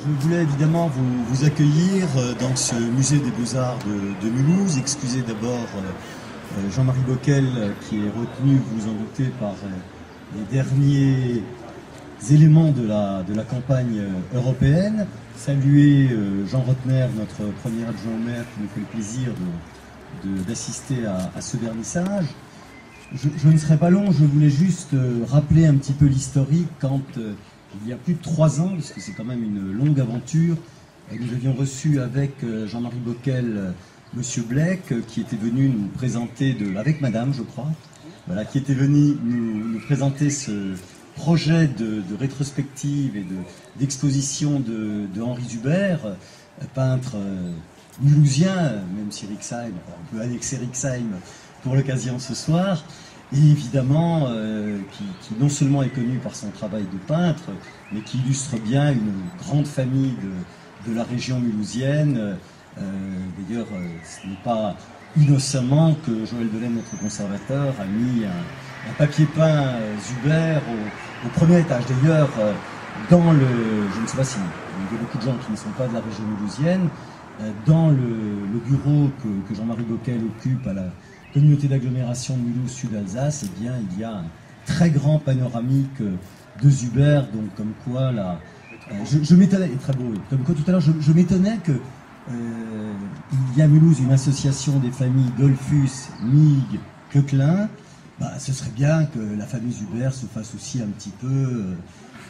Je voulais évidemment vous accueillir dans ce musée des Beaux-Arts de Mulhouse. Excusez d'abord Jean-Marie Bockel qui est retenu, vous vous en doutez, par les derniers éléments de la campagne européenne. Saluer Jean Rotner, notre premier adjoint au maire, qui nous fait le plaisir d'assister à ce vernissage. Je ne serai pas long, je voulais juste rappeler un petit peu l'historique quand il y a plus de 3 ans, parce que c'est quand même une longue aventure, nous avions reçu avec Jean-Marie Bockel Monsieur Blek, qui était venu nous présenter, avec Madame je crois, voilà, qui était venu nous présenter ce projet de rétrospective et d'exposition de Henri Zuber, peintre mulhousien, même si Rixheim, on peut annexer Rixheim pour l'occasion ce soir, et évidemment qui non seulement est connu par son travail de peintre, mais qui illustre bien une grande famille de la région mulhousienne. D'ailleurs, ce n'est pas innocemment que Joël Delaine, notre conservateur, a mis un papier peint Zuber au premier étage. D'ailleurs, je ne sais pas si il y a beaucoup de gens qui ne sont pas de la région mulhousienne, dans le bureau que Jean-Marie Bockel occupe à la communauté d'agglomération de Mulhouse-Sud-Alsace, eh bien, il y a un très grand panoramique de Zuber, donc comme quoi je m'étonnais, très beau, comme quoi tout à l'heure je m'étonnais que il y a à Mulhouse une association des familles Dollfus, Migue, Coquelin. Ce serait bien que la famille Zuber se fasse aussi un petit peu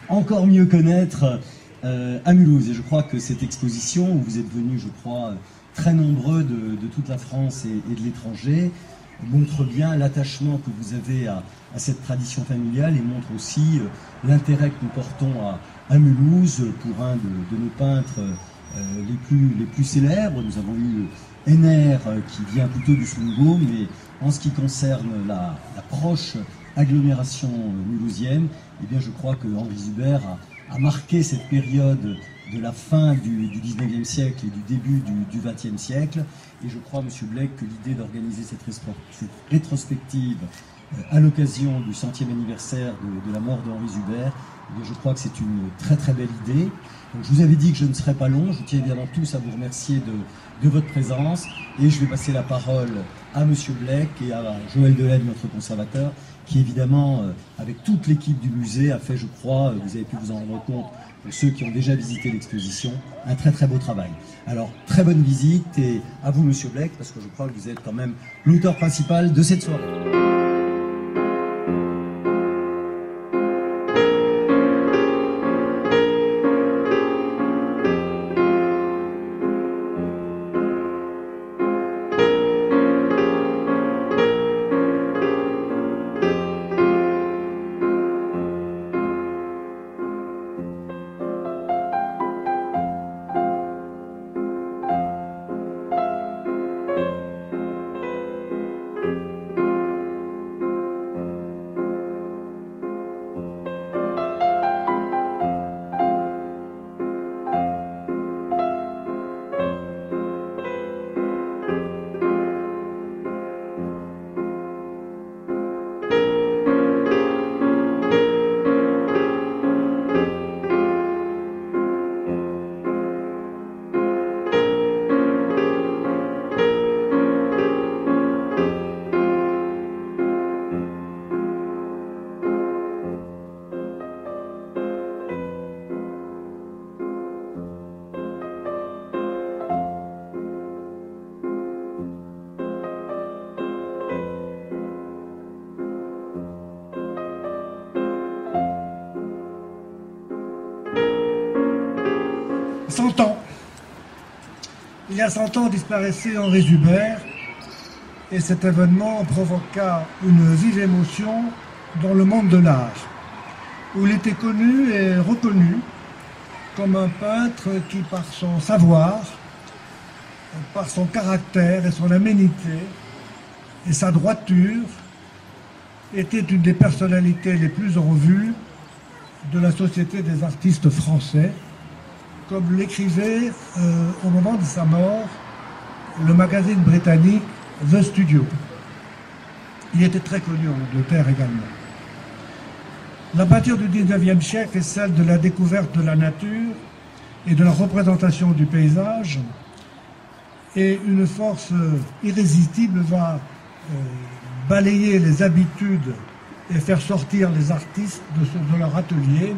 encore mieux connaître à Mulhouse. Et je crois que cette exposition, où vous êtes venus, je crois, très nombreux de toute la France et de l'étranger, montre bien l'attachement que vous avez à cette tradition familiale et montre aussi l'intérêt que nous portons à Mulhouse pour un de nos peintres les plus célèbres. Nous avons eu Henner qui vient plutôt du Slungo, mais en ce qui concerne la proche agglomération mulhousienne, eh bien je crois que Henri Zuber a marqué cette période de la fin du 19e siècle et du début du 20e siècle. Et je crois, Monsieur Blek, que l'idée d'organiser cette rétrospective à l'occasion du 100e anniversaire de la mort d'Henri Zuber, eh bien, je crois que c'est une très très belle idée. Donc, je vous avais dit que je ne serais pas long. Je tiens évidemment tous à vous remercier de votre présence. Et je vais passer la parole à Monsieur Blek et à Joël Delaine, notre conservateur, qui évidemment, avec toute l'équipe du musée, a fait, je crois, vous avez pu vous en rendre compte, pour ceux qui ont déjà visité l'exposition, un très très beau travail. Alors, très bonne visite et à vous, Monsieur Blek, parce que je crois que vous êtes quand même l'auteur principal de cette soirée. Il y a 100 ans disparaissait Henri Zuber et cet événement provoqua une vive émotion dans le monde de l'art, où il était connu et reconnu comme un peintre qui, par son savoir, par son caractère et son aménité et sa droiture, était une des personnalités les plus en vue de la Société des artistes français, comme l'écrivait au moment de sa mort le magazine britannique The Studio. Il était très connu en Angleterre également. La peinture du 19e siècle est celle de la découverte de la nature et de la représentation du paysage. Et une force irrésistible va balayer les habitudes et faire sortir les artistes de leur atelier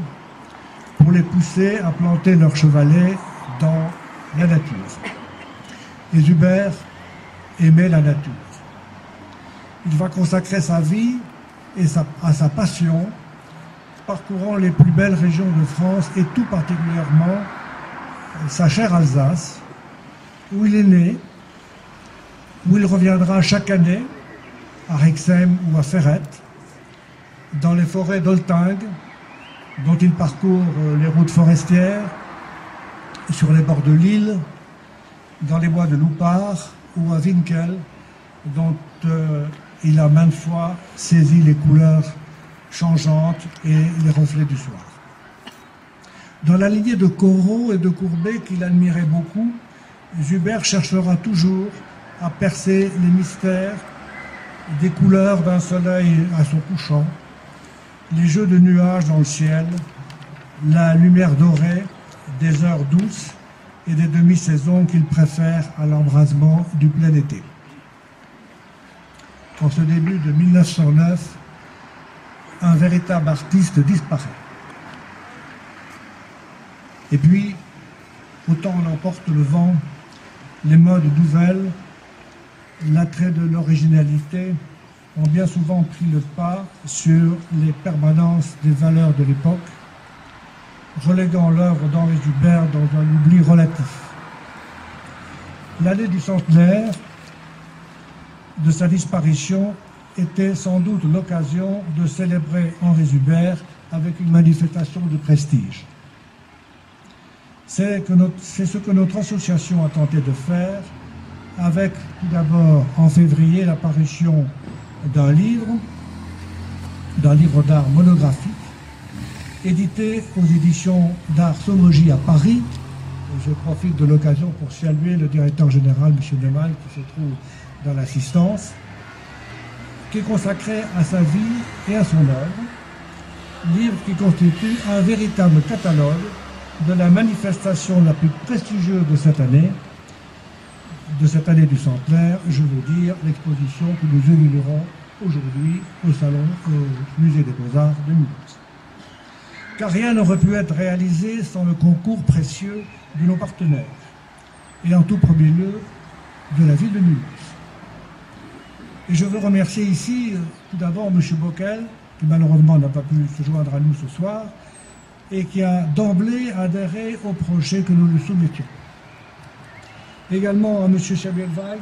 pour les pousser à planter leur chevalet dans la nature. Et Hubert aimait la nature. Il va consacrer sa vie à sa passion, parcourant les plus belles régions de France et tout particulièrement sa chère Alsace, où il est né, où il reviendra chaque année à Rexheim ou à Ferrette, dans les forêts d'Oltingue, dont il parcourt les routes forestières, sur les bords de l'Isle, dans les bois de Loupart ou à Winkel, dont il a maintes fois saisi les couleurs changeantes et les reflets du soir. Dans la lignée de Corot et de Courbet qu'il admirait beaucoup, Hubert cherchera toujours à percer les mystères des couleurs d'un soleil à son couchant, les jeux de nuages dans le ciel, la lumière dorée des heures douces et des demi-saisons qu'il préfère à l'embrasement du plein été. En ce début de 1909, un véritable artiste disparaît. Et puis, autant on emporte le vent, les modes nouvelles, l'attrait de l'originalité ont bien souvent pris le pas sur les permanences des valeurs de l'époque, reléguant l'œuvre d'Henri Hubert dans un oubli relatif. L'année du centenaire de sa disparition était sans doute l'occasion de célébrer Henri Hubert avec une manifestation de prestige. C'est ce que notre association a tenté de faire avec tout d'abord en février l'apparition d'un livre d'art monographique édité aux éditions d'Art Sommogy à Paris. Je profite de l'occasion pour saluer le directeur général, M. Neumann, qui se trouve dans l'assistance, qui est consacré à sa vie et à son œuvre, livre qui constitue un véritable catalogue de la manifestation la plus prestigieuse de cette année du centenaire, je veux dire l'exposition que nous inaugurons aujourd'hui au Musée des Beaux-Arts de Mulhouse. Car rien n'aurait pu être réalisé sans le concours précieux de nos partenaires, et en tout premier lieu de la ville de Mulhouse. Et je veux remercier ici tout d'abord M. Bockel, qui malheureusement n'a pas pu se joindre à nous ce soir, et qui a d'emblée adhéré au projet que nous lui soumettions. Également à M. Samuel Valls,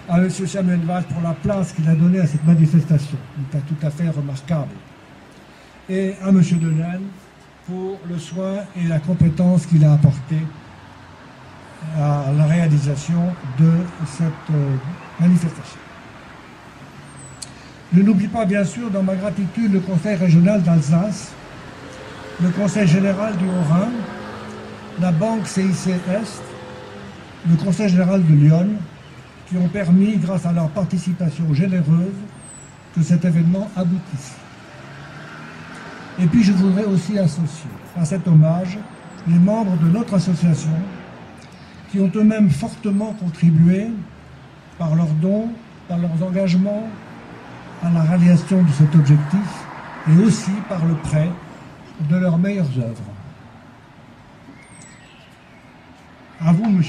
à M. Samuel Valls pour la place qu'il a donnée à cette manifestation, qui est tout à fait remarquable. Et à M. Denaine pour le soin et la compétence qu'il a apporté à la réalisation de cette manifestation. Je n'oublie pas bien sûr dans ma gratitude le Conseil régional d'Alsace, le Conseil général du Haut-Rhin, la Banque CIC Est, le Conseil général de Lyon, qui ont permis, grâce à leur participation généreuse, que cet événement aboutisse. Et puis je voudrais aussi associer à cet hommage les membres de notre association qui ont eux-mêmes fortement contribué par leurs dons, par leurs engagements à la réalisation de cet objectif et aussi par le prêt de leurs meilleures œuvres. À vous, M.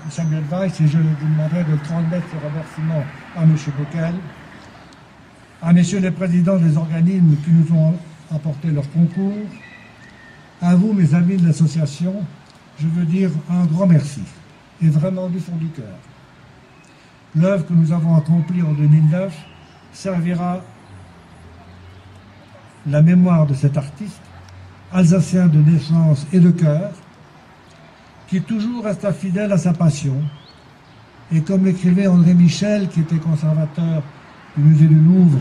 Samuel Weiss, et je vous demanderai de transmettre ces remerciements à M. Bockel, à messieurs les présidents des organismes qui nous ont apporté leur concours, à vous, mes amis de l'association, je veux dire un grand merci, et vraiment du fond du cœur. L'œuvre que nous avons accomplie en 2009 servira la mémoire de cet artiste, alsacien de naissance et de cœur, qui toujours resta fidèle à sa passion. Et comme l'écrivait André Michel, qui était conservateur du musée du Louvre,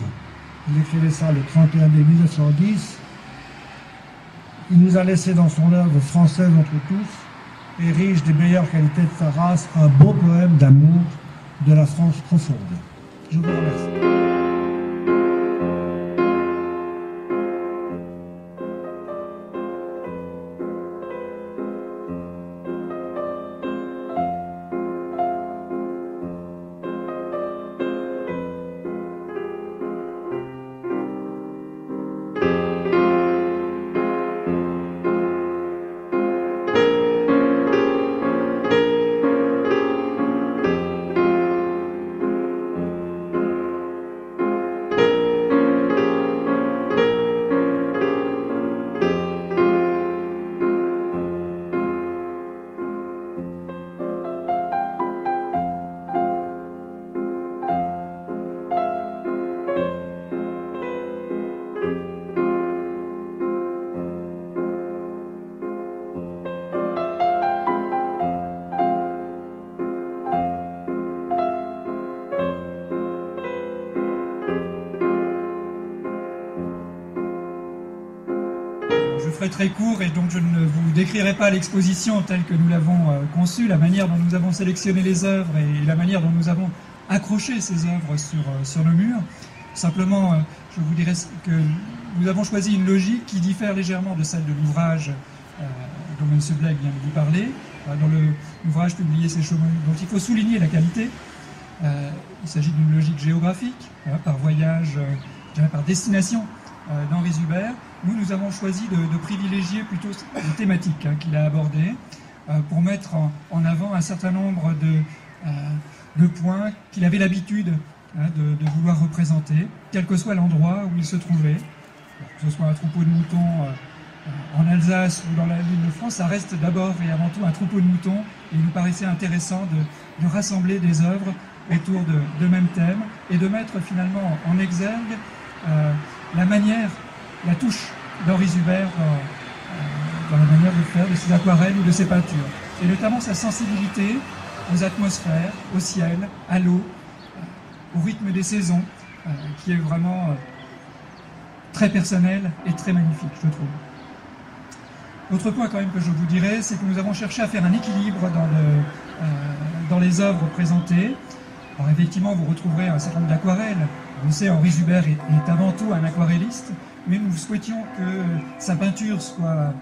il écrivait ça le 31 mai 1910, il nous a laissé dans son œuvre française entre tous, et riche des meilleures qualités de sa race, un beau poème d'amour de la France profonde. Je vous remercie. très très court et donc je ne vous décrirai pas l'exposition telle que nous l'avons conçue, la manière dont nous avons sélectionné les œuvres et la manière dont nous avons accroché ces œuvres sur le mur. Simplement, je vous dirai que nous avons choisi une logique qui diffère légèrement de celle de l'ouvrage dont M. Blake vient de vous parler. Dans l'ouvrage publié Ces chemins dont il faut souligner la qualité, il s'agit d'une logique géographique, par voyage, par destination d'Henri Zuber. Nous avons choisi de privilégier plutôt les thématiques qu'il a abordées pour mettre en avant un certain nombre de points qu'il avait l'habitude de vouloir représenter, quel que soit l'endroit où il se trouvait, que ce soit un troupeau de moutons en Alsace ou dans la ville de France, ça reste d'abord et avant tout un troupeau de moutons, et il nous paraissait intéressant de rassembler des œuvres autour de mêmes thèmes et de mettre finalement en exergue la manière, la touche d'Henri Zuber dans la manière de faire de ses aquarelles ou de ses peintures, et notamment sa sensibilité aux atmosphères, au ciel, à l'eau, au rythme des saisons, qui est vraiment très personnel et très magnifique, je trouve. Autre point quand même que je vous dirais, c'est que nous avons cherché à faire un équilibre dans les œuvres présentées. Alors effectivement, vous retrouverez un certain nombre d'aquarelles. On sait, Henri Zuber est avant tout un aquarelliste, mais nous souhaitions que sa peinture soit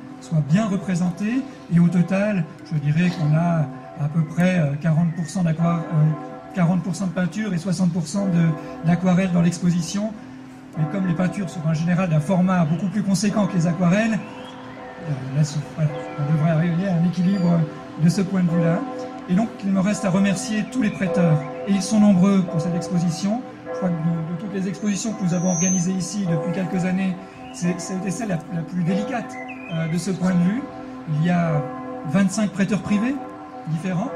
bien représentée. Et au total, je dirais qu'on a à peu près 40% de peinture et 60% d'aquarelles dans l'exposition. Mais comme les peintures sont en général d'un format beaucoup plus conséquent que les aquarelles, voilà, on devrait arriver à un équilibre de ce point de vue-là. Et donc, il me reste à remercier tous les prêteurs. Et ils sont nombreux pour cette exposition. Je crois que de toutes les expositions que nous avons organisées ici depuis quelques années, c'était celle la plus délicate de ce point de vue. Il y a 25 prêteurs privés différents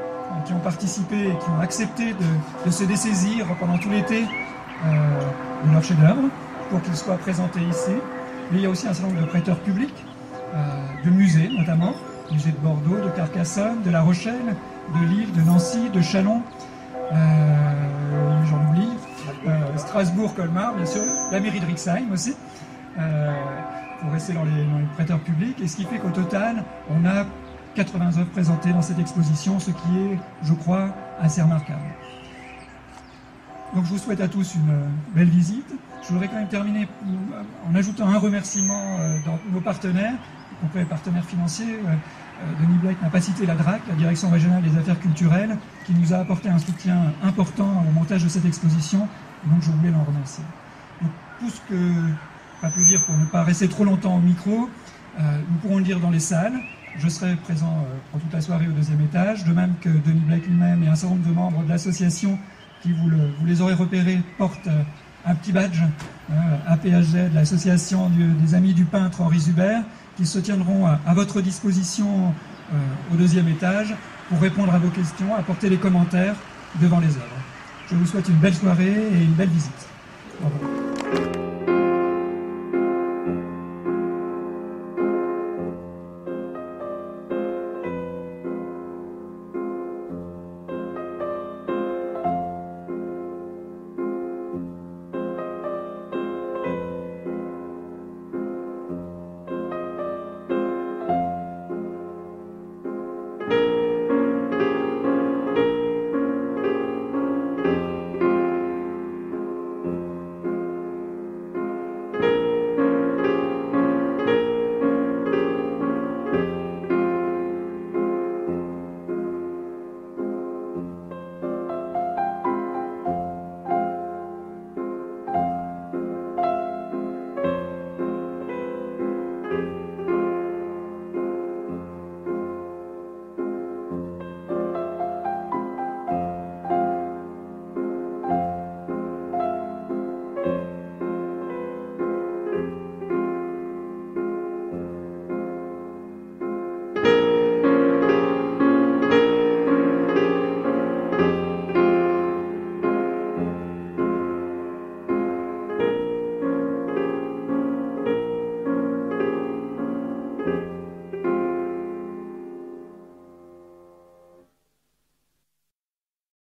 qui ont participé et qui ont accepté de se dessaisir pendant tout l'été de leur chef-d'œuvre pour qu'ils soient présentés ici. Mais il y a aussi un certain nombre de prêteurs publics, de musées notamment, musée de Bordeaux, de Carcassonne, de La Rochelle, de Lille, de Nancy, de Châlons, j'en oublie, Strasbourg, Colmar, bien sûr, la mairie de Rixheim aussi, pour rester dans les prêteurs publics, et ce qui fait qu'au total, on a 80 œuvres présentées dans cette exposition, ce qui est, je crois, assez remarquable. Donc je vous souhaite à tous une belle visite. Je voudrais quand même terminer en ajoutant un remerciement dans nos partenaires, y compris les partenaires financiers. Denis Blake n'a pas cité la DRAC, la Direction Régionale des Affaires Culturelles, qui nous a apporté un soutien important au montage de cette exposition, et donc je voulais l'en remercier. Donc, tout ce que j'ai pu dire pour ne pas rester trop longtemps au micro, nous pourrons le dire dans les salles. Je serai présent pour toute la soirée au deuxième étage, de même que Denis Blake lui-même et un certain nombre de membres de l'association qui, vous les aurez repérés, portent un petit badge APHG de l'association des Amis du peintre Henri Zuber, qui se tiendront à votre disposition au deuxième étage pour répondre à vos questions, apporter les commentaires devant les œuvres. Je vous souhaite une belle soirée et une belle visite. Au revoir.